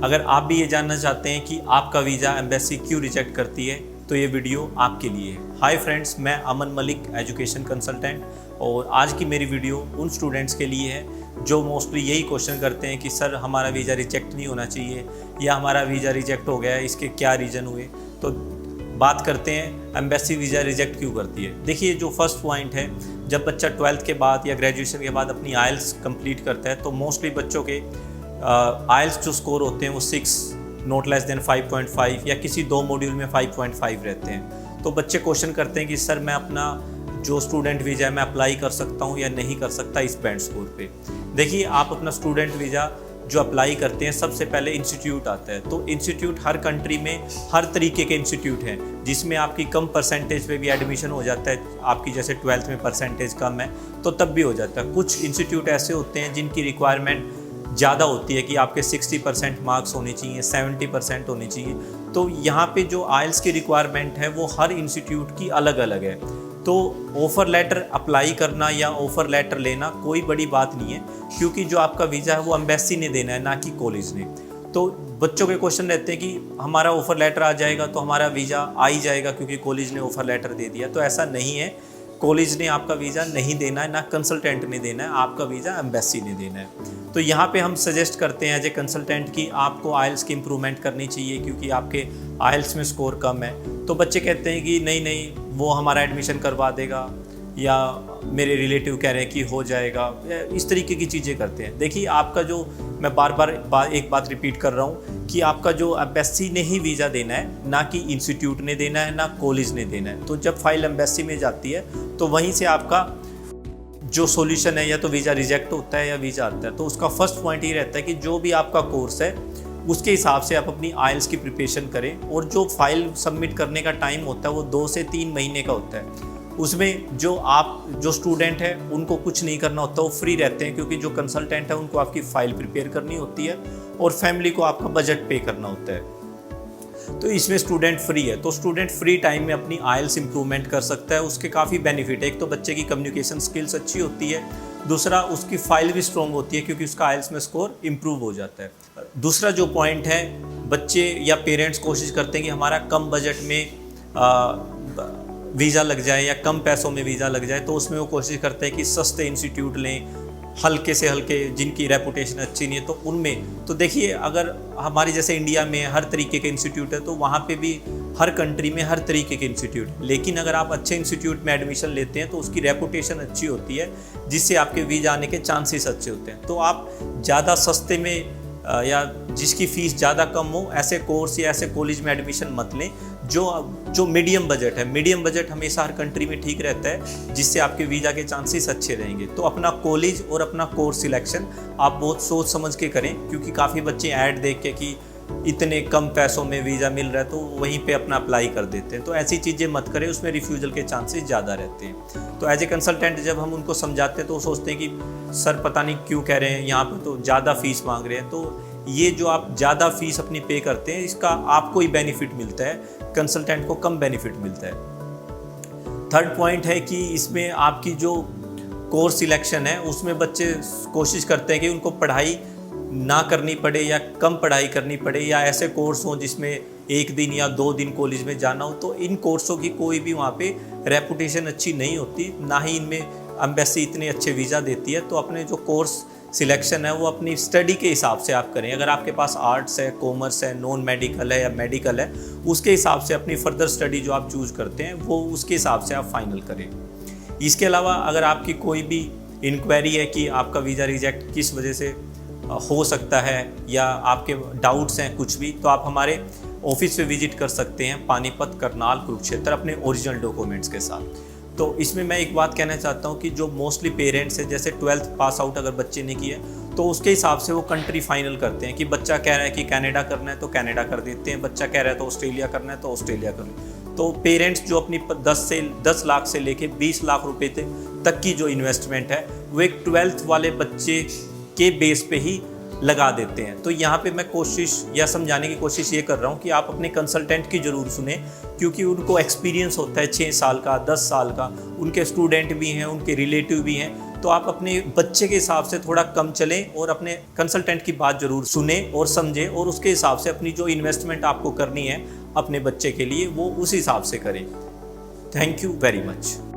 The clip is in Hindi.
अगर आप भी ये जानना चाहते हैं कि आपका वीज़ा एम्बेसी क्यों रिजेक्ट करती है तो ये वीडियो आपके लिए है। हाय फ्रेंड्स, मैं अमन मलिक, एजुकेशन कंसल्टेंट, और आज की मेरी वीडियो उन स्टूडेंट्स के लिए है जो मोस्टली यही क्वेश्चन करते हैं कि सर हमारा वीज़ा रिजेक्ट नहीं होना चाहिए या हमारा वीज़ा रिजेक्ट हो गया है, इसके क्या रीज़न हुए। तो बात करते हैं एम्बेसी वीज़ा रिजेक्ट क्यों करती है। देखिए, जो फर्स्ट पॉइंट है, जब बच्चा 12th के बाद या ग्रेजुएशन के बाद अपनी आइल्स कंप्लीट करता है तो मोस्टली बच्चों के आइल्स जो स्कोर होते हैं वो 6 नॉट लेस देन 5.5 या किसी 2 मॉड्यूल में 5.5 रहते हैं। तो बच्चे क्वेश्चन करते हैं कि सर मैं अपना जो स्टूडेंट वीज़ा है मैं अप्लाई कर सकता हूँ या नहीं कर सकता इस बैंड स्कोर पे। देखिए, आप अपना स्टूडेंट वीज़ा जो अप्लाई करते हैं सबसे पहले इंस्टीट्यूट आता है। तो इंस्टीट्यूट हर कंट्री में हर तरीके के इंस्टीट्यूट हैं जिसमें आपकी कम परसेंटेज पे भी एडमिशन हो जाता है। आपकी जैसे 12th में परसेंटेज कम है तो तब भी हो जाता है। कुछ इंस्टीट्यूट ऐसे होते हैं जिनकी रिक्वायरमेंट ज़्यादा होती है कि आपके 60% मार्क्स होने चाहिए, 70% होने चाहिए। तो यहाँ पे जो आइल्स की रिक्वायरमेंट है वो हर इंस्टीट्यूट की अलग अलग है। तो ऑफ़र लेटर अप्लाई करना या ऑफ़र लेटर लेना कोई बड़ी बात नहीं है, क्योंकि जो आपका वीज़ा है वो एम्बेसी ने देना है, ना कि कॉलेज ने। तो बच्चों के क्वेश्चन रहते हैं कि हमारा ऑफ़र लेटर आ जाएगा तो हमारा वीज़ा आ ही जाएगा क्योंकि कॉलेज ने ऑफ़र लेटर दे दिया। तो ऐसा नहीं है, कॉलेज ने आपका वीज़ा नहीं देना है, ना कंसल्टेंट ने देना है, आपका वीज़ा एम्बेसी ने देना है। तो यहाँ पे हम सजेस्ट करते हैं एज ए कंसल्टेंट कि आपको आइल्स की इम्प्रूवमेंट करनी चाहिए क्योंकि आपके आइल्स में स्कोर कम है। तो बच्चे कहते हैं कि नहीं वो हमारा एडमिशन करवा देगा, या मेरे रिलेटिव कह रहे हैं कि हो जाएगा, इस तरीके की चीज़ें करते हैं। देखिए, आपका जो मैं बार बार एक बात रिपीट कर रहा हूँ कि आपका जो एम्बेसी ने ही वीज़ा देना है, ना कि इंस्टीट्यूट ने देना है, ना कॉलेज ने देना है। तो जब फाइल एम्बेसी में जाती है तो वहीं से आपका जो सॉल्यूशन है, या तो वीज़ा रिजेक्ट होता है या वीज़ा आता है। तो उसका फर्स्ट पॉइंट ये रहता है कि जो भी आपका कोर्स है उसके हिसाब से आप अपनी आइल्स की प्रिपरेशन करें, और जो फाइल सबमिट करने का टाइम होता है वो 2 से 3 महीने का होता है। उसमें जो स्टूडेंट है उनको कुछ नहीं करना होता, वो फ्री रहते हैं, क्योंकि जो कंसल्टेंट है उनको आपकी फ़ाइल प्रिपेयर करनी होती है और फैमिली को आपका बजट पे करना होता है। तो इसमें स्टूडेंट फ्री है। तो स्टूडेंट फ्री टाइम में अपनी आइल्स इंप्रूवमेंट कर सकता है। उसके काफ़ी बेनिफिट है। एक तो बच्चे की कम्युनिकेशन स्किल्स अच्छी होती है, दूसरा उसकी फाइल भी स्ट्रॉन्ग होती है क्योंकि उसका आइल्स में स्कोर इम्प्रूव हो जाता है। दूसरा जो पॉइंट है, बच्चे या पेरेंट्स कोशिश करते हैं कि हमारा कम बजट में वीज़ा लग जाए या कम पैसों में वीज़ा लग जाए, तो उसमें वो कोशिश करते हैं कि सस्ते इंस्टीट्यूट लें, हल्के से हल्के, जिनकी रेपुटेशन अच्छी नहीं है तो उनमें। तो देखिए, अगर हमारे जैसे इंडिया में हर तरीके के इंस्टीट्यूट है तो वहाँ पे भी हर कंट्री में हर तरीके के इंस्टीट्यूट है। लेकिन अगर आप अच्छे इंस्टीट्यूट में एडमिशन लेते हैं तो उसकी रेपुटेशन अच्छी होती है, जिससे आपके वीज़ा आने के चांसेस अच्छे होते हैं। तो आप ज़्यादा सस्ते में या जिसकी फ़ीस ज़्यादा कम हो, ऐसे कोर्स या ऐसे कॉलेज में एडमिशन मत लें जो मीडियम बजट है। मीडियम बजट हमेशा हर कंट्री में ठीक रहता है, जिससे आपके वीज़ा के चांसेस अच्छे रहेंगे। तो अपना कॉलेज और अपना कोर्स सिलेक्शन आप बहुत सोच समझ के करें, क्योंकि काफ़ी बच्चे ऐड देख के कि इतने कम पैसों में वीज़ा मिल रहा है तो वहीं पे अपना अप्लाई कर देते हैं। तो ऐसी चीज़ें मत करें, उसमें रिफ्यूज़ल के चांसेस ज़्यादा रहते हैं। तो एज ए कंसल्टेंट जब हम उनको समझाते हैं तो वो सोचते हैं कि सर पता नहीं क्यों कह रहे हैं, यहाँ पर तो ज़्यादा फ़ीस मांग रहे हैं। तो ये जो आप ज़्यादा फ़ीस अपनी पे करते हैं, इसका आपको ही बेनिफिट मिलता है, कंसल्टेंट को कम बेनिफिट मिलता है। थर्ड पॉइंट है कि इसमें आपकी जो कोर्स सिलेक्शन है उसमें बच्चे कोशिश करते हैं कि उनको पढ़ाई ना करनी पड़े या कम पढ़ाई करनी पड़े, या ऐसे कोर्स हों जिसमें 1 दिन या 2 दिन कॉलेज में जाना हो। तो इन कोर्सों की कोई भी वहाँ पे रेपुटेशन अच्छी नहीं होती, ना ही इनमें एम्बेसी इतने अच्छे वीज़ा देती है। तो अपने जो कोर्स सिलेक्शन है वो अपनी स्टडी के हिसाब से आप करें। अगर आपके पास आर्ट्स है, कॉमर्स है, नॉन मेडिकल है या मेडिकल है, उसके हिसाब से अपनी फर्दर स्टडी जो आप चूज़ करते हैं वो उसके हिसाब से आप फाइनल करें। इसके अलावा अगर आपकी कोई भी इंक्वायरी है कि आपका वीज़ा रिजेक्ट किस वजह से हो सकता है, या आपके डाउट्स हैं कुछ भी, तो आप हमारे ऑफिस पे विजिट कर सकते हैं, पानीपत, करनाल, कुरुक्षेत्र, अपने ओरिजिनल डॉक्यूमेंट्स के साथ। तो इसमें मैं एक बात कहना चाहता हूँ कि जो मोस्टली पेरेंट्स हैं, जैसे 12th पास आउट अगर बच्चे ने किया तो उसके हिसाब से वो कंट्री फाइनल करते हैं कि बच्चा कह रहा है कि कनाडा करना है तो कनाडा कर देते हैं, बच्चा कह रहा है तो ऑस्ट्रेलिया करना है तो ऑस्ट्रेलिया कर लें। तो पेरेंट्स जो अपनी 10 लाख से लेके 20 लाख रुपए तक की जो इन्वेस्टमेंट है वो एक 12th वाले बच्चे के बेस पे ही लगा देते हैं। तो यहाँ पे मैं कोशिश या समझाने की कोशिश ये कर रहा हूँ कि आप अपने कंसल्टेंट की ज़रूर सुने, क्योंकि उनको एक्सपीरियंस होता है 6 साल का, 10 साल का, उनके स्टूडेंट भी हैं, उनके रिलेटिव भी हैं, तो आप अपने बच्चे के हिसाब से थोड़ा कम चलें और अपने कंसल्टेंट की बात ज़रूर सुने और समझें, और उसके हिसाब से अपनी जो इन्वेस्टमेंट आपको करनी है अपने बच्चे के लिए वो उस हिसाब से करें। Thank you very much.